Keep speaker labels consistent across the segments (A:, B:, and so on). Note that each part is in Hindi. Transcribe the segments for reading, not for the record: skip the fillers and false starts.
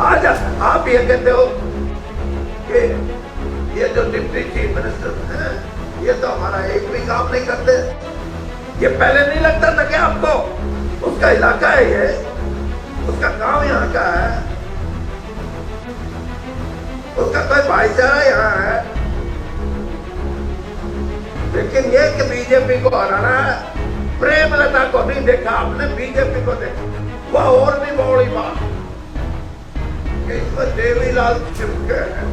A: आज आप ये कहते हो कि ये जो डिप्टी चीफ मिनिस्टर हैं ये तो हमारा एक भी काम नहीं करते। ये पहले नहीं लगता था क्या आपको? उसका इलाका है ये, उसका गांव यहाँ का है, उसका कोई भाईचारा यहाँ है। लेकिन ये कि बीजेपी को हराना है, प्रेमलता को नहीं देखा आपने, बीजेपी को देखा। वह और भी बड़ी बात कि इसमें देवीलाल चिपके हैं,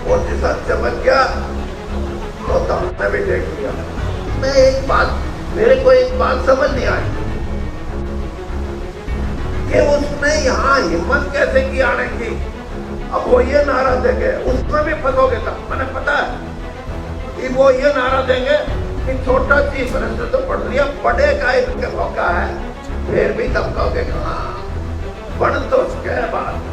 A: वो जिसा चमक गया तो हमने भी देख लिया। मैं एक बात, मेरे को एक बात समझ नहीं आई कि उसने यहाँ हिम्मत कैसे की आने की। अब वो ये नारा देंगे, उसमें भी फंसोगे तब, मैंने पता है कि वो ये नारा देंगे कि छोटा चीफ मिनिस्टर तो पढ़ लिया, बड़े का एक मौका है, फिर भी तब कहोगे हाँ बन तो उसके बाद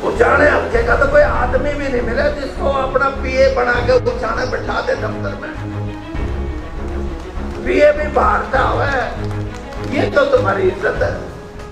A: उचाने हल्के का तो कोई आदमी भी नहीं मिला जिसको अपना पीए बना के उचाने बैठा दे दफ्तर में। पीए भी बाहर से आवे, ये तो तुम्हारी इज्जत है।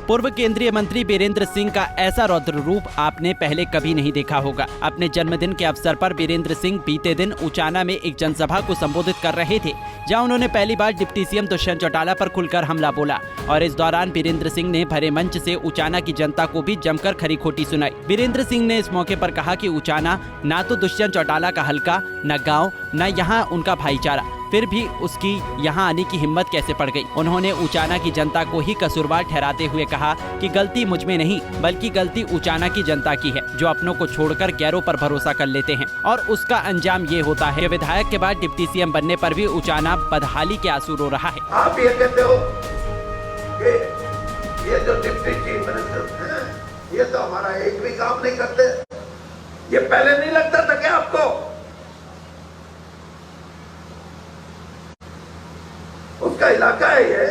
B: पूर्व केंद्रीय मंत्री बीरेंद्र सिंह का ऐसा रौद्र रूप आपने पहले कभी नहीं देखा होगा। अपने जन्मदिन के अवसर पर बीरेंद्र सिंह बीते दिन उचाना में एक जनसभा को संबोधित कर रहे थे, जहां उन्होंने पहली बार डिप्टी सीएम दुष्यंत चौटाला पर खुलकर हमला बोला और इस दौरान बीरेंद्र सिंह ने भरे मंच से उचाना की जनता को भी जमकर खरी खोटी सुनाई। बीरेंद्र सिंह ने इस मौके पर कहा कि उचाना ना तो दुष्यंत चौटाला का हल्का, न गाँव, न यहाँ उनका भाईचारा, फिर भी उसकी यहाँ आने की हिम्मत कैसे पड़ गई। उन्होंने उचाना की जनता को ही कसूरवार ठहराते हुए कहा कि गलती मुझ में नहीं बल्कि गलती उचाना की जनता की है, जो अपनों को छोड़कर गैरों पर भरोसा कर लेते हैं और उसका अंजाम ये होता है। विधायक के बाद डिप्टी सीएम बनने पर भी उचाना बदहाली के आंसू रो रहा है।
A: आप ये कहते हो कि ये जो डिप्टी चीफ मिनिस्टर हैं ये तो हमारा एक भी काम नहीं करते। ये पहले नहीं लगता था क्या आपको? उसका इलाका है ये,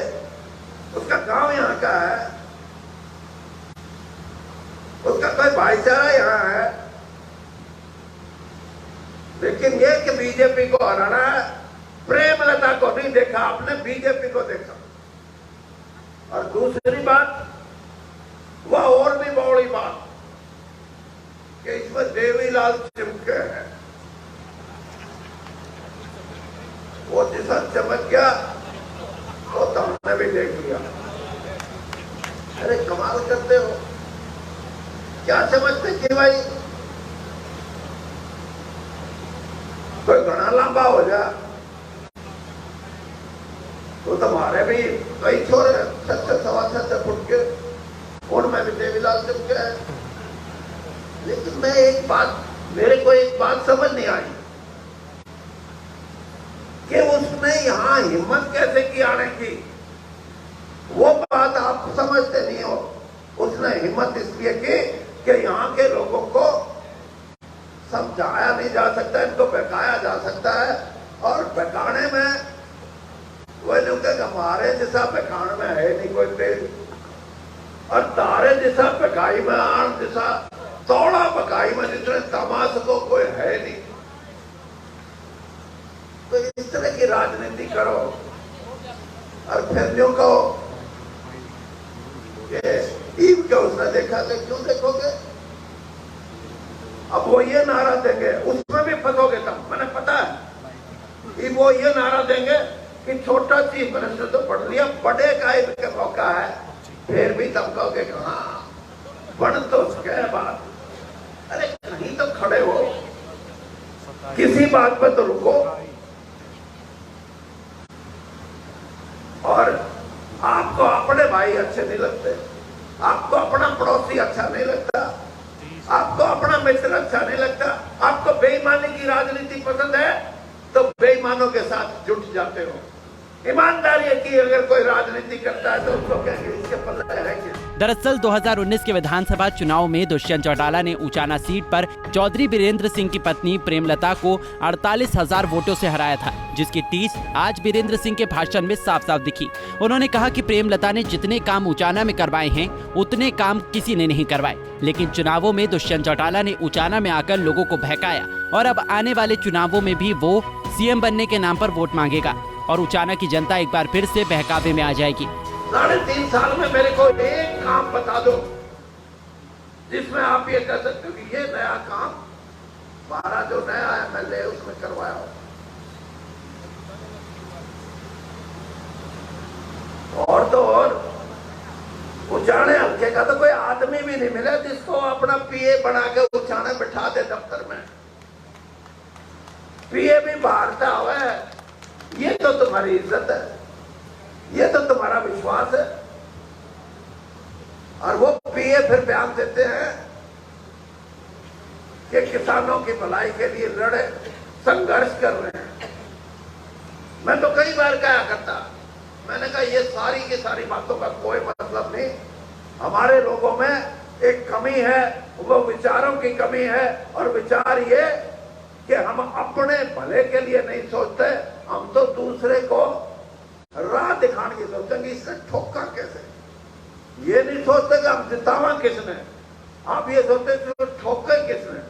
A: उसका गांव यहाँ का है, उसका कोई भाईचारा यहाँ है। लेकिन ये कि बीजेपी को हराना है, प्रेमलता को नहीं देखा आपने, बीजेपी को देखा। और दूसरी बात, वह और भी बड़ी बात कि इसमें देवीलाल चिपके हैं, वो जिसा चमक गया वो तो हमने भी देख लिया। अरे कमाल करते हो, क्या समझते कि भाई कोई घना लंबा हो जा तो तुम्हारे भी कई छोरे 6-6 सवा 6 फुट के, उनमें भी देवीलाल चिपके हैं। लेकिन मैं एक बात, मेरे को एक बात समझ नहीं आई कि उसने यहाँ हिम्मत कैसे की आने की। वो बात आप समझते नहीं हो। उसने हिम्मत इसलिए की कि यहाँ के लोगों को समझाया नहीं जा सकता, इनको बहकाया जा सकता है। और बहकाने में वो लोग हमारे जैसा बहकाने में है नहीं कोई तेज, और तारे जैसा बहकाई में, आण जैसा तोड़ा बहकाई में जितने तमाश को कोई है नहीं। तो इस तरह की राजनीति करो और फिर जो कहो ईव के उसने देखा तो क्यों देखोगे? अब वो ये नारा देंगे, उसमें भी फंसोगे तब, मैंने पता है कि वो ये नारा देंगे कि छोटा चीफ मिनिस्टर तो पढ़ लिया, बड़े का एक मौका है, फिर भी तब कहोगे हाँ बन तो उसके बाद। अरे कहीं तो खड़े हो, किसी बात पर तो रुको। और आपको अपने भाई अच्छे नहीं लगते, आपको अपना पड़ोसी अच्छा नहीं लगता, आपको अपना मित्र अच्छा नहीं लगता, आपको बेईमानी की राजनीति पसंद है तो बेईमानों के साथ जुट जाते हो। ईमानदारी की अगर कोई राजनीति करता है तो उसको कहेंगे इसके पल्ले है क्या?
B: दरअसल 2019 के विधानसभा चुनाव में दुष्यंत चौटाला ने उचाना सीट पर चौधरी बीरेंद्र सिंह की पत्नी प्रेमलता को 48,000 वोटों से हराया था, जिसकी टीस आज बीरेंद्र सिंह के भाषण में साफ साफ दिखी। उन्होंने कहा कि प्रेमलता ने जितने काम उचाना में करवाए हैं उतने काम किसी ने नहीं करवाए, लेकिन चुनावों में दुष्यंत चौटाला ने उचाना में आकर लोगों को बहकाया और अब आने वाले चुनावों में भी वो सीएम बनने के नाम पर वोट मांगेगा और उचाना की जनता एक बार फिर से बहकावे में आ जाएगी।
A: 3.5 साल में मेरे को एक काम उचाने हल्के का तो कोई आदमी भी नहीं मिला जिसको अपना पीए बना के उचाने बिठा दे दफ्तर में। पीए भी बाहरता हुआ है, ये तो तुम्हारी इज्जत है, ये तो तुम्हारा विश्वास है। और वो पीए फिर बयान देते हैं कि किसानों की भलाई के लिए लड़े, संघर्ष कर रहे हैं। मैं तो कई बार कहा करता, मैंने कहा ये सारी की सारी बातों का कोई मतलब नहीं। हमारे लोगों में एक कमी है, वो विचारों की कमी है। और विचार ये कि हम अपने भले के लिए नहीं सोचते, हम तो दूसरे को राह दिखाने की सोचेंगे, इससे ठोका कैसे। ये नहीं सोचते कि हम जितावा किसने, आप ये सोचते कि ठोके किसने।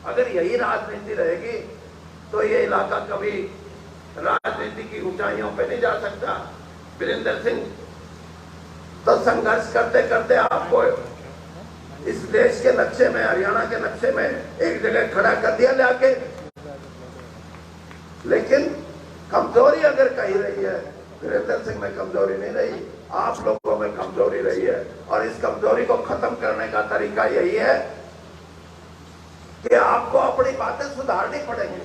A: अगर यही राजनीति रहेगी तो ये इलाका कभी राजनीति की ऊंचाइयों पे नहीं जा सकता। वीरेंद्र सिंह तो संघर्ष करते करते आपको इस देश के नक्शे में, हरियाणा के नक्शे में एक जगह खड़ा कर दिया लाके। लेकिन कमजोरी अगर कही रही है, वीरेंद्र सिंह में कमजोरी नहीं रही, आप लोगों में कमजोरी रही है। और इस कमजोरी को खत्म करने का तरीका यही है कि आपको अपनी बातें सुधारनी पड़ेगी।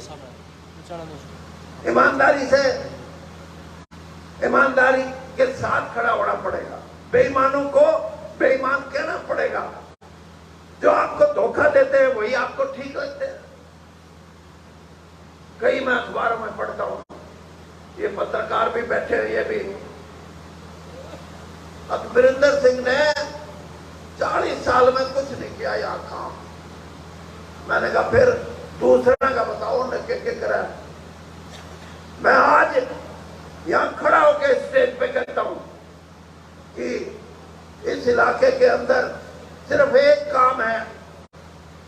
A: ईमानदारी के साथ खड़ा होना पड़ेगा। बेईमानों को बेईमान कहना पड़ेगा। जो आपको धोखा देते हैं वही आपको ठीक लगते हैं। कई मैं अखबारों में पढ़ता हूं, ये पत्रकार भी बैठे हैं, ये भी वीरेंद्र सिंह ने 40 साल में कुछ नहीं किया यहां काम। मैंने कहा फिर दूसरा का बताओ न क्या करा। मैं आज यहां खड़ा होकर स्टेज पे कहता हूं कि इस इलाके के अंदर सिर्फ एक काम है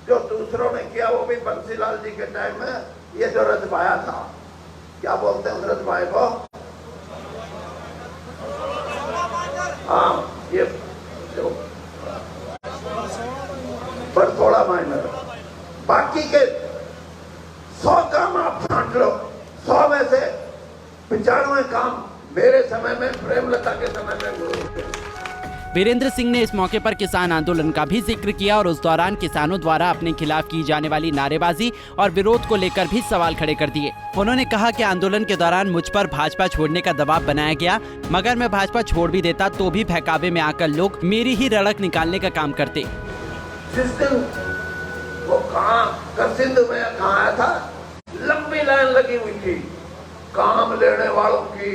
A: जो दूसरों ने किया, वो भी बंसीलाल जी के टाइम में, ये जो रजवाया था, क्या बोलते हैं रजवाए को, हाँ ये जो पर थोड़ा माइनर। बाकी के 100 काम आप छांट लो, 100 में से 95 काम मेरे समय में, प्रेमलता के समय में हुए।
B: वीरेंद्र सिंह ने इस मौके पर किसान आंदोलन का भी जिक्र किया और उस दौरान किसानों द्वारा अपने खिलाफ की जाने वाली नारेबाजी और विरोध को लेकर भी सवाल खड़े कर दिए। उन्होंने कहा कि आंदोलन के दौरान मुझ पर भाजपा छोड़ने का दबाव बनाया गया, मगर मैं भाजपा छोड़ भी देता तो भी बहकावे में आकर लोग मेरी ही रड़क निकालने का काम करते।
A: जिस दिन वो करसिंध में कहाँ आया था, लंबी लाइन लगी हुई थी काम लेने वालों की,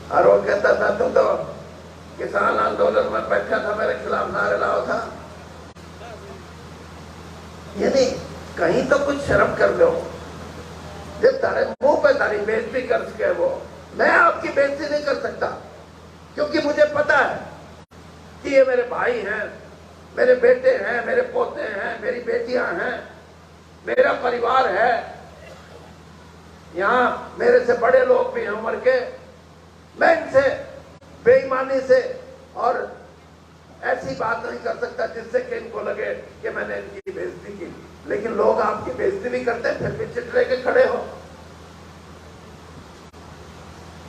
A: और वो कहता था तुम तो किसान आंदोलन में बैठा था, मेरे खिलाफ नारे लाओ था। यानी कहीं तो कुछ शर्म कर दो। जब तारे मुंह पे तारी बेइज्जती कर सके वो, मैं आपकी बेइज्जती नहीं कर सकता, क्योंकि मुझे पता है कि ये मेरे भाई हैं, मेरे बेटे हैं, मेरे पोते हैं, मेरी बेटियां हैं, मेरा परिवार है। यहाँ मेरे से बड़े लोग भी हैं उम्र के। मैं इनसे बेईमानी से और ऐसी बात नहीं कर सकता जिससे कि इनको लगे कि मैंने इनकी बेइज्जती की। लेकिन लोग आपकी बेइज्जती भी करते हैं, फिर भी चिट लेके खड़े हो।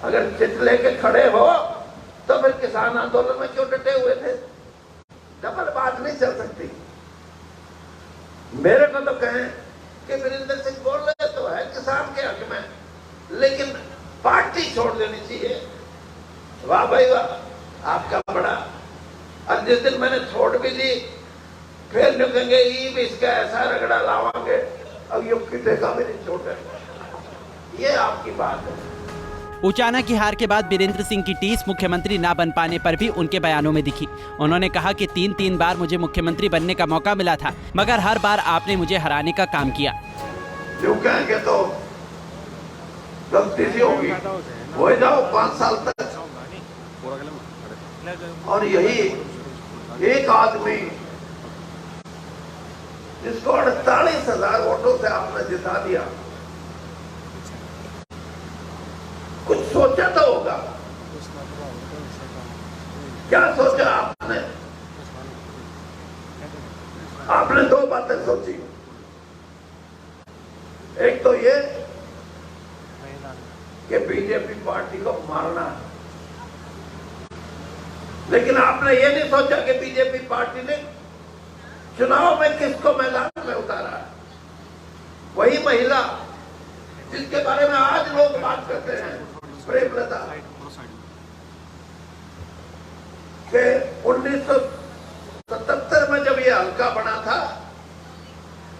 A: अगर चिट लेके खड़े हो तो फिर किसान आंदोलन में क्यों डटे हुए थे? डबल बात नहीं चल सकती। मेरे को तो कहें कि वीरेंद्र सिंह बोल रहे तो है किसान के हक में, लेकिन पार्टी छोड़ देनी चाहिए। वाह भाई वाह, आपका बड़ा। और जिस दिन मैंने छोड़ भी दी, फिर निकलेंगे ये भी इसका ऐसा रगड़ा लावांगे, अब युग की टेका भी नहीं छोड़े। ये आपकी बात है।
B: उचाना की हार के बाद वीरेंद्र सिंह की टीस मुख्यमंत्री ना बन पाने पर भी उनके बयानों में दिखी। उन्होंने कहा कि 3 बार मुझे मुख्यमंत्री बनने का मौका मिला था, मगर हर बार आपने मुझे हराने का काम किया।
A: जो कहेंगे तो गलती सी होगी, हो जाओ 5 साल तक। और यही एक आदमी जिसको 48,000 वोटों से आपने जिता दिया, कुछ सोचा तो होगा। क्या सोचा आपने? आपने 2 बातें सोची। एक तो ये कि बीजेपी पार्टी को मारना, लेकिन आपने ये नहीं सोचा कि बीजेपी पार्टी ने चुनाव में किसको मैदान में उतारा है। वही महिला जिसके बारे में आज लोग बात करते हैं, प्रेमलता, के 1977 में जब ये हल्का बना था,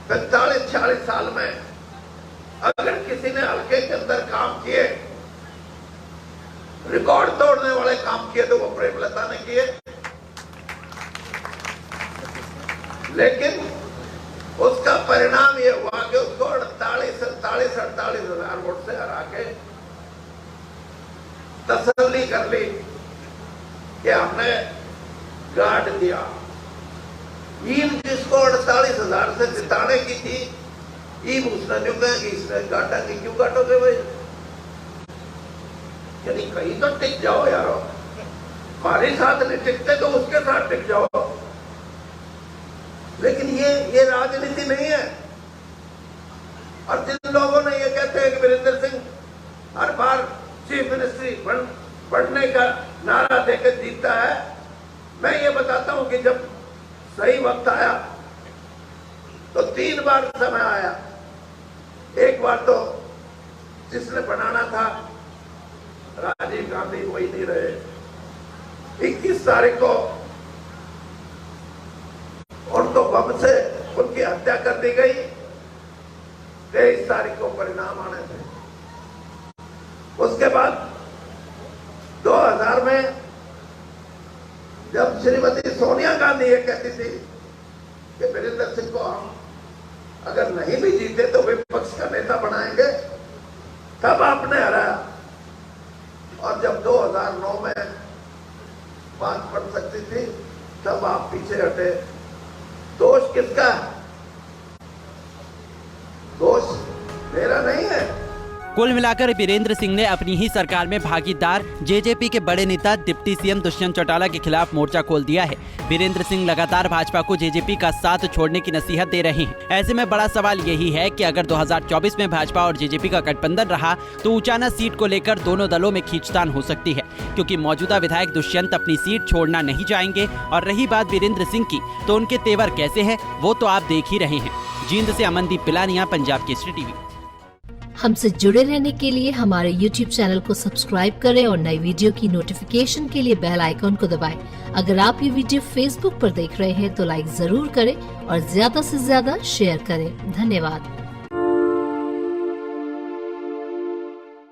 A: 45-46 साल में अगर किसी ने हल्के के अंदर काम किए, रिकॉर्ड तोड़ने वाले काम किए, तो वो प्रेमलता ने किए। लेकिन उसका परिणाम ये हुआ कि उसको 48 हजार वोट से हरा के तसल्ली कर ली कि हमने गाड़ दिया। ईम जिसको 48 हजार से जिताने की थी, ईम उसने जो कहा कि इसने गाटा नहीं, क्यों काटोगे भाई, यानी कहीं तो टिक जाओ यारो, हमारे साथ नहीं टिकते तो उसके साथ टिक जाओ। लेकिन ये राजनीति नहीं है। और जिन लोगों ने ये कहते हैं कि वीरेंद्र सिंह हर बार चीफ मिनिस्ट्री बढ़ने का नारा देकर जीतता है, मैं ये बताता हूं कि जब सही वक्त आया तो 3 बार समय आया। एक बार तो जिसने बनाना था राजीव गांधी, वही नहीं रहे। 21 तारीख को उनको बम से उनकी हत्या कर दी गई। 23 तारीख को परिणाम आने थे। उसके बाद 2000 में जब श्रीमती सोनिया गांधी ये कहती थी कि वीरेंद्र सिंह को हम अगर नहीं भी जीते तो विपक्ष का नेता बनाएंगे, तब आपने हराया। और जब 2009 में बात पड़ सकती थी, तब आप पीछे हटे। दोष किसका है? दोष मेरा नहीं है।
B: कुल मिलाकर वीरेंद्र सिंह ने अपनी ही सरकार में भागीदार जेजेपी के बड़े नेता डिप्टी सीएम दुष्यंत चौटाला के खिलाफ मोर्चा खोल दिया है। वीरेंद्र सिंह लगातार भाजपा को जेजेपी का साथ छोड़ने की नसीहत दे रहे हैं। ऐसे में बड़ा सवाल यही है कि अगर 2024 में भाजपा और जेजेपी का गठबंधन रहा तो उचाना सीट को लेकर दोनों दलों में खींचतान हो सकती है, क्योंकि मौजूदा विधायक दुष्यंत अपनी सीट छोड़ना नहीं चाहेंगे। और रही बात वीरेंद्र सिंह की, तो उनके तेवर कैसे है वो तो आप देख ही रहे हैं। जींद से अमनदीप पिलानिया, पंजाब केसरी टीवी।
C: हमसे जुड़े रहने के लिए हमारे YouTube चैनल को सब्सक्राइब करें और नई वीडियो की नोटिफिकेशन के लिए बेल आइकॉन को दबाएं। अगर आप ये वीडियो Facebook पर देख रहे हैं तो लाइक जरूर करें और ज्यादा से ज्यादा शेयर करें। धन्यवाद।